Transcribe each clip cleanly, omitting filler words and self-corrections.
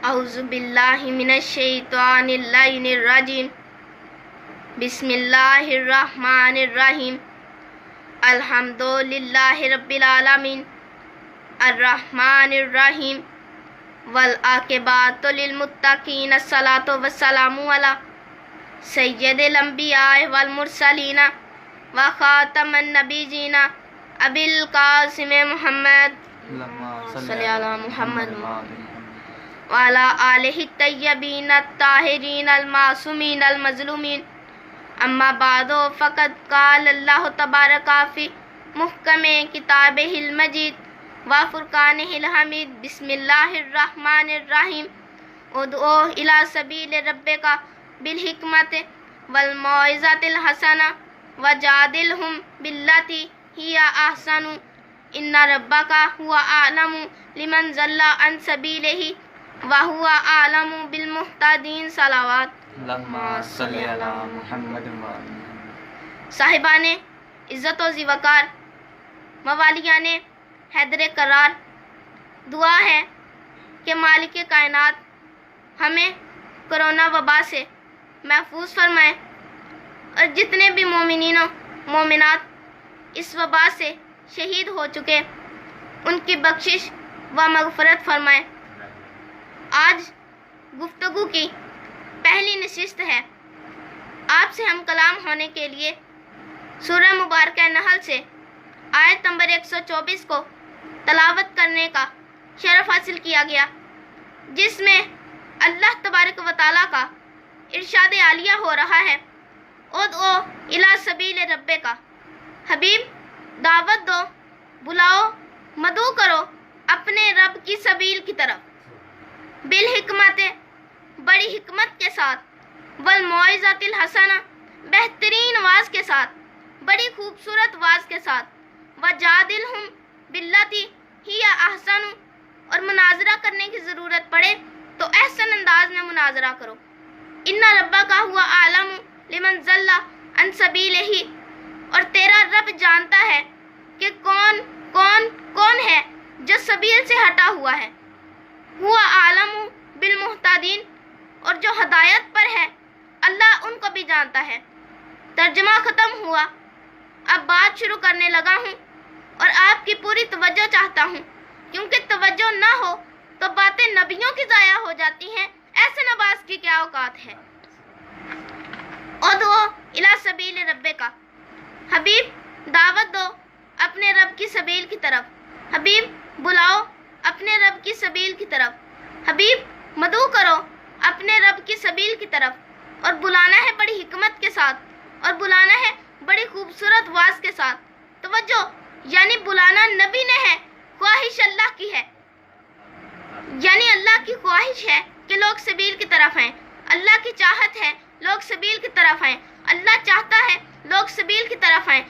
اعوذ باللہ من الشیطان اللعین الرجیم بسم اللہ الرحمن الرحیم الحمد للہ رب العالمین الرحمن الرحیم والعاقبۃ للمتقین الصلاۃ والسلام علی سید الانبیاء والمرسلین وخاتم النبیین ابی القاسم محمد صلی علی محمد وعلی آلہ الطیبین الطاہرین المعصومین المظلومین اما بعد فقد قال اللہ تبارک فی محکم کتابہ المجید وفرقانہ الحمید بسم اللہ الرحمن الرحیم ادعو الی سبیل ربک بالحکمت والموعظۃ الحسنہ وجادلہم باللتی ہی احسن ان ربک هو اعلم لمن ضل عن سبیلہ وَهُوَ أَعْلَمُ بِالْمُهْتَدِينَ صلوات اللہم صلی علی محمد صاحبان عزت و وقار، موالیان حیدر قرار، دعا ہے کہ مالک کائنات ہمیں کرونا وبا سے محفوظ فرمائے اور جتنے بھی مومنین و مومنات اس وبا سے شہید ہو چکے ان کی بخشش و مغفرت فرمائے۔ آج گفتگو کی پہلی نشست ہے۔ آپ سے ہم کلام ہونے کے لیے سورہ مبارکہ نحل سے آیت نمبر 124 کو تلاوت کرنے کا شرف حاصل کیا گیا، جس میں اللہ تبارک و تعالیٰ کا ارشاد عالیہ ہو رہا ہے، ادعو الی سبیل ربک، حبیب دعوت دو، بلاؤ، مدعو کرو اپنے رب کی سبیل کی طرف، بالحکمت بڑی حکمت کے ساتھ، والموعظۃ الحسنہ بہترین واز کے ساتھ، بڑی خوبصورت واز کے ساتھ، وجادلہم باللتی ہی احسن، اور مناظرہ کرنے کی ضرورت پڑے تو احسن انداز میں مناظرہ کرو۔ ان ربک هو اعلم لمن ضل عن سبیلہ، اور تیرا رب جانتا ہے کہ کون ہے جو سبیل سے ہٹا ہوا ہے، ہوا عالم بالمہتدین، اور جو ہدایت پر ہے اللہ ان کو بھی جانتا ہے۔ ترجمہ ختم ہوا، اب بات شروع کرنے لگا ہوں اور آپ کی پوری توجہ چاہتا ہوں، کیونکہ توجہ نہ ہو تو باتیں نبیوں کی ضائع ہو جاتی ہیں، ایسے نباز کی کیا اوقات ہے۔ ادعو الی سبیل ربک، حبیب دعوت دو اپنے رب کی سبیل کی طرف، حبیب بلاؤ اپنے رب کی سبیل کی طرف، حبیب مدعو کرو اپنے رب کی سبیل کی طرف، اور بلانا ہے بڑی حکمت کے ساتھ، اور بلانا ہے بڑی خوبصورت واز کے ساتھ۔ توجہ، یعنی بلانا نبی نے ہے، خواہش اللہ کی ہے، یعنی اللہ کی خواہش ہے کہ لوگ سبیل کی طرف ہیں، اللہ کی چاہت ہے لوگ سبیل کی طرف ہیں، اللہ چاہتا ہے لوگ سبیل کی طرف ہیں،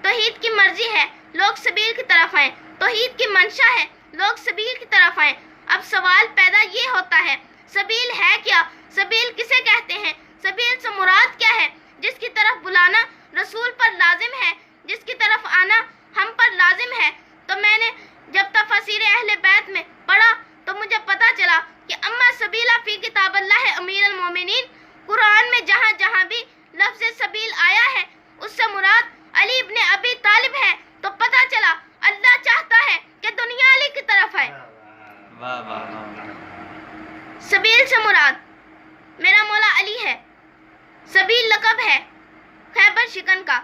توحید کی مرضی ہے لوگ سبیل کی طرف ہیں، توحید کی منشا ہے لوگ سبیل کی طرف ہیں۔ اب سوال پیدا یہ ہوتا ہے، سبیل ہے کیا؟ سبیل کسے کہتے ہیں؟ سبیل سے مراد کیا ہے؟ جس کی طرف بلانا رسول پر لازم ہے، جس کی طرف آنا ہم پر لازم ہے۔ تو میں نے جب تفاسیر اہل بیت میں پڑھا تو مجھے پتا چلا کہ اما سبیلہ فی کتاب اللہ امیر المومنین، قرآن میں جہاں جہاں بھی لفظ سبیل آیا ہے اس سے مراد علی ابن ابی طالب ہے، تو پتا چلا اللہ چاہتا ہے کہ دنیا علی کی طرف ہے۔ سبیل سے مراد میرا مولا علی ہے، سبیل لقب ہے خیبر شکن کا،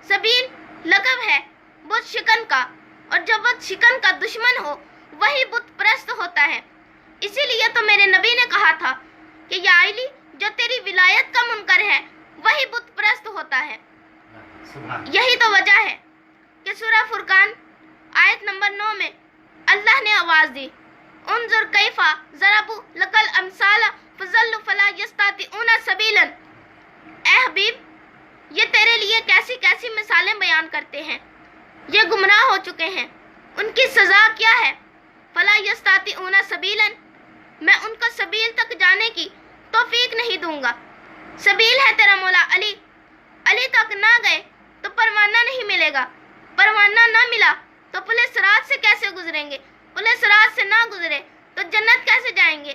سبیل لقب ہے بت شکن کا، اور جو بت شکن کا دشمن ہو وہی بت پرست ہوتا ہے۔ اسی لیے تو میرے نبی نے کہا تھا کہ یا علی جو تیری ولایت کا منکر ہے وہی بت پرست ہوتا ہے۔ یہی تو وجہ ہے کہ سورہ فرقان آیت نمبر 9 میں اللہ نے آواز دی، انظر کیفا ضربوا لک الامثال فضلوا فلا یستطیعون سبیلا، اے حبیب یہ تیرے لیے کیسی کیسی مثالیں بیان کرتے ہیں، یہ گمراہ ہو چکے ہیں، ان کی سزا کیا ہے؟ فلا یستطیعون سبیلا، میں ان کو سبیل تک جانے کی توفیق نہیں دوں گا۔ سبیل ہے تیرا مولا علی، علی تک نہ گئے تو پروانہ نہیں ملے گا، پروانہ نہ ملا تو پولیس رات سے کیسے گزریں گے، پولیس رات سے نہ گزرے تو جنت کیسے جائیں گے،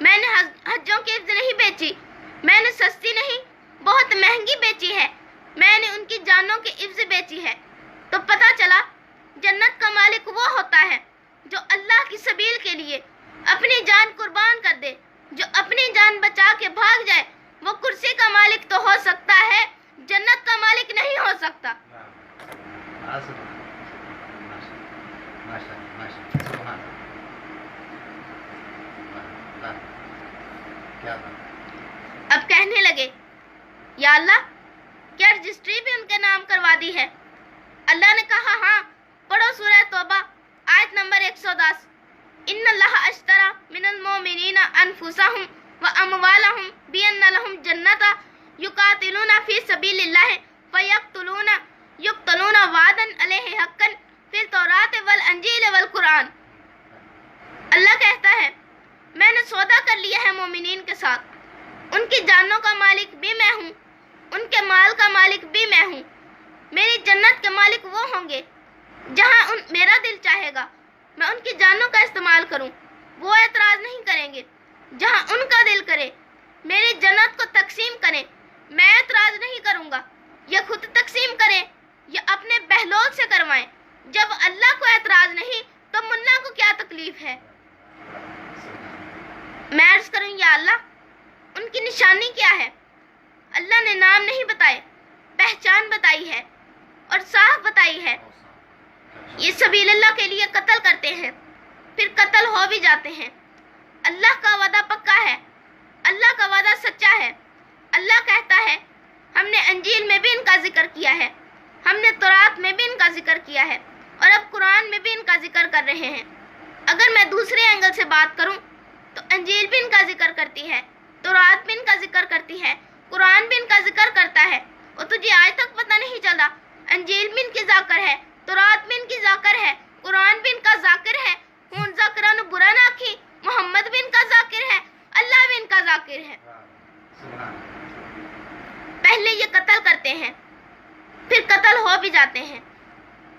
میں نے حجوں کی عفظ نہیں بیچی، میں نے سستی نہیں بہت مہنگی بیچی ہے، میں نے ان کی جانوں کی عفظ بیچی ہے۔ تو پتہ چلا جنت کا مالک وہ ہوتا ہے جو اللہ کی سبیل کے لیے اپنی جان قربان کر دے۔ جو اپنی جان بچا کے بھاگ جائے وہ کرسی کا مالک تو ہو سکتا ہے، جنت کا مالک نہیں ہو سکتا۔ اب کہنے لگے یا اللہ کیا رجسٹری بھی ان کے نام کروا دی ہے؟ اللہ نے کہا ہاں، پڑھو سورہ توبہ آیت نمبر 110۔ ان اللہ اشترى من المؤمنین انفسهم واموالهم بان لهم جنۃ یقاتلون فی سبیل اللہ فیقتلون وعدا علیہ حقا فی التوراۃ والانجیل والقرآن۔ اللہ کہتا ہے میں نے سودا کر لیا ہے مومنین کے ساتھ، ان کی جانوں کا مالک بھی میں ہوں، ان کے مال کا مالک بھی میں ہوں۔ میری جنت کے مالک وہ ہوں گے جہاں میرا دل چاہے گا میں ان کی جانوں کا استعمال کروں، وہ اعتراض نہیں کریں گے۔ جہاں ان کا دل کرے میری جنت کو تقسیم کریں، میں اعتراض نہیں کروں گا۔ یا خود تقسیم کریں یا اپنے بہلول سے کروائیں، جب اللہ کو اعتراض نہیں تو ملا کو کیا تکلیف ہے؟ میں عرض کروں یا اللہ ان کی نشانی کیا ہے؟ اللہ نے نام نہیں بتائے، پہچان بتائی ہے اور صاف بتائی ہے۔ یہ سبیل اللہ کے لیے قتل کرتے ہیں، پھر قتل ہو بھی جاتے ہیں۔ اللہ کا وعدہ پکا ہے، اللہ کا وعدہ سچا ہے۔ اللہ کہتا ہے ہم نے انجیل میں بھی ان کا ذکر کیا ہے، ہم نے تورات میں بھی ان کا ذکر کیا ہے، اور اب قرآن میں بھی ان کا ذکر کر رہے ہیں۔ اگر میں دوسرے اینگل سے بات کروں تو انجیل بھی ان کا ذکر کرتی ہے، تورات بھی ان کا ذکر کرتی ہے، قرآن بھی ان کا ذکر کرتا ہے، اور تجھے آج تک پتہ نہیں چلا انجیل بھی ان کی ذاکر ہے، تورات بھی ان کی ذاکر ہے، قرآن بھی ان کا ذاکر ہے۔ ہون ذاکرانو برا نہ آکھی، محمد بھی ان کا ذاکر ہے، اللہ بھی ان کا ذاکر ہے۔ پہلے یہ قتل کرتے ہیں، پھر قتل ہو بھی جاتے ہیں،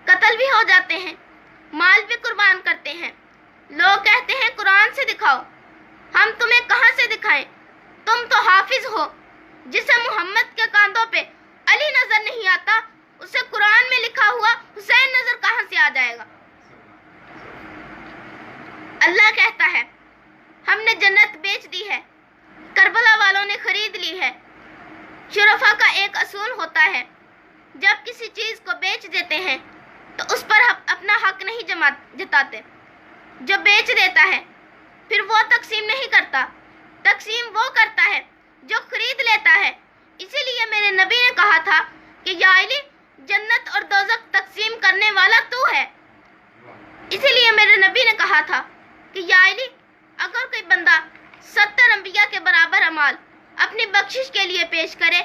قتل بھی ہو جاتے ہیں، مال بھی قربان کرتے ہیں۔ لوگ کہتے ہیں قرآن سے دکھاؤ، ہم تمہیں کہاں سے دکھائیں؟ تم تو حافظ ہو، جسے محمد کے کاندھوں پہ علی نظر نہیں آتا اسے قرآن میں لکھا ہوا حسین نظر کہاں سے آ جائے گا؟ اللہ کہتا ہے ہم نے جنت بیچ دی ہے، کربلا والوں نے خرید لی ہے۔ شرفا کا ایک اصول ہوتا ہے جب کسی چیز کو بیچ دیتے ہیں تو اس پر اپنا حق نہیں جتاتے۔ جو بیچ دیتا ہے پھر وہ تقسیم نہیں کرتا، تقسیم وہ کرتا ہے جو خرید لیتا ہے۔ اسی لیے میرے نبی نے کہا تھا کہ یا علی جنت اور دوزخ تقسیم کرنے والا تو ہے۔ اسی لیے میرے نبی نے کہا تھا کہ یا علی اگر کوئی بندہ 70 انبیاء کے برابر اعمال اپنی بخشش کے لیے پیش کرے،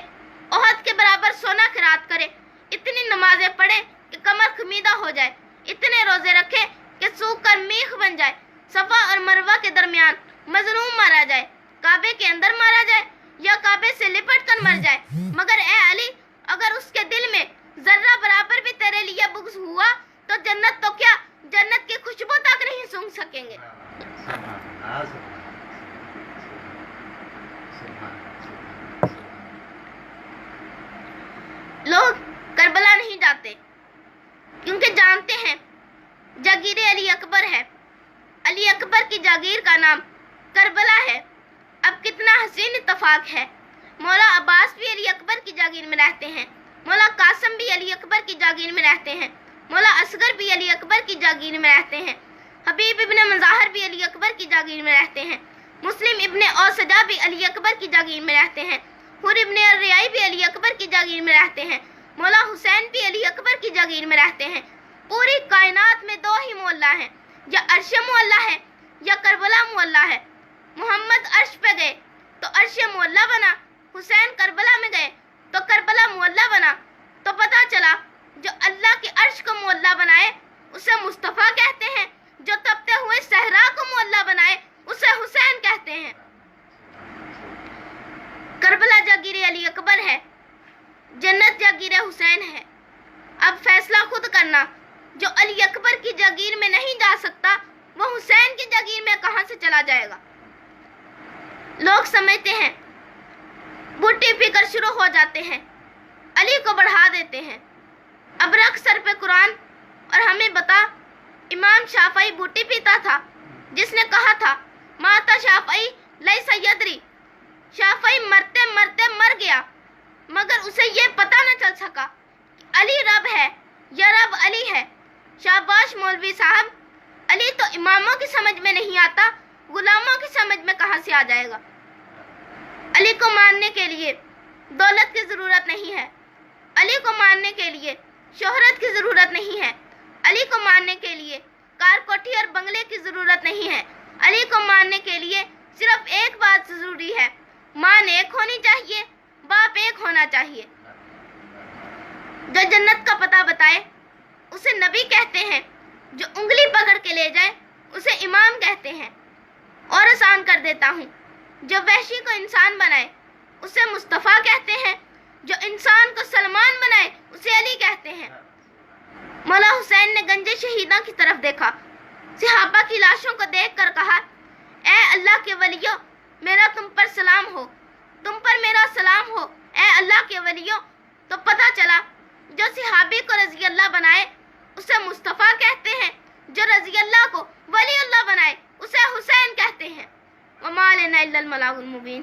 احد کے برابر سونا خیرات کرے، اتنی نمازیں پڑھے کہ کمر خمیدہ ہو جائے، اتنے روزے رکھے کہ سوکھ کر میخ بن جائے، صفا اور مروہ کے درمیان مظلوم مارا جائے، کعبے کے اندر مارا جائے یا کعبے سے لپٹ کر مر جائے، مگر اے علی اگر اس کے دل میں ذرہ برابر بھی تیرے لیے بغض ہوا تو جنت تو کیا جنت کی خوشبو تک نہیں سونگھ سکیں گے۔ لوگ کربلا نہیں جاتے کیونکہ جانتے ہیں جاگیر علی اکبر ہے، علی اکبر کی جاگیر کا نام کربلا ہے۔ اب کتنا حسین اتفاق ہے، مولا عباس بھی علی اکبر کی جاگیر میں رہتے ہیں، مولا قاسم بھی علی اکبر کی جاگیر میں رہتے ہیں، مولا اصغر بھی علی اکبر کی جاگیر میں رہتے ہیں، حبیب ابن مظاہر بھی علی اکبر کی جاگیر میں رہتے ہیں، مسلم ابن اوسجہ بھی علی اکبر کی جاگیر میں رہتے ہیں، حر ابن الریائی بھی علی اکبر کی جاگیر میں رہتے ہیں، مولا حسین بھی علی اکبر کی جاگیر میں رہتے ہیں۔ پوری کائنات میں دو ہی معلّہ ہیں، یا عرش معلّہ ہے یا کربلا معلّہ ہے۔ محمد عرش پہ گئے تو عرش معلّہ بنا، حسین کربلا میں گئے تو کربلا معلّہ بنا۔ تو پتہ چلا جو اللہ کے عرش کو معلّہ بنائے اسے مصطفیٰ کہتے ہیں، جو تپتے ہوئے صحرا کو معلّہ بنائے اسے حسین کہتے ہیں۔ کربلا جاگیر علی اکبر ہے، جنت جاگیر حسین ہے۔ اب فیصلہ خود کرنا، جو علی اکبر کی جاگیر میں نہیں جا سکتا وہ حسین کی جاگیر میں کہاں سے چلا جائے گا؟ لوگ سمجھتے ہیں بوٹی پی کر شروع ہو جاتے ہیں، علی کو بڑھا دیتے ہیں۔ اب رکھ سر پہ قرآن اور ہمیں بتا، امام شافعی بوٹی پیتا تھا جس نے کہا تھا ماتا شافعی لیس یدری، شافعی مرتے مرتے مر گیا مگر اسے یہ پتہ نہ چل سکا کہ علی رب ہے یا رب علی ہے۔ شاباش مولوی صاحب، علی تو اماموں کی سمجھ میں نہیں آتا، غلاموں کی سمجھ میں کہاں سے آ جائے گا؟ علی کو ماننے کے لیے دولت کی ضرورت نہیں ہے، علی کو ماننے کے لیے شہرت کی ضرورت نہیں ہے، علی کو ماننے کے لیے کار کوٹھی اور بنگلے کی ضرورت نہیں ہے، علی کو ماننے کے لیے صرف ایک بات ضروری ہے، ماں ایک ہونی چاہیے، باپ ایک ہونا چاہیے۔ جو جنت کا پتہ بتائے اسے نبی کہتے ہیں، جو انگلی پکڑ کے لے جائے اسے امام کہتے ہیں۔ اور آسان کر دیتا ہوں، جو وحشی کو انسان بنائے اسے مصطفیٰ کہتے ہیں، جو انسان کو سلمان بنائے اسے علی کہتے ہیں۔ مولا حسین نے گنج شہیداں کی طرف دیکھا، صحابہ کی لاشوں کو دیکھ کر کہا، اے اللہ کے ولیوں، میرا تم پر سلام ہو، تم پر میرا سلام ہو، اے اللہ کے ولیوں۔ تو پتہ چلا جو صحابی کو رضی اللہ بنائے اسے مصطفیٰ کہتے ہیں، جو رضی اللہ کو ولی اللہ بنائے اسے حسین کہتے ہیں۔ وما علینا الا البلاغ المبین۔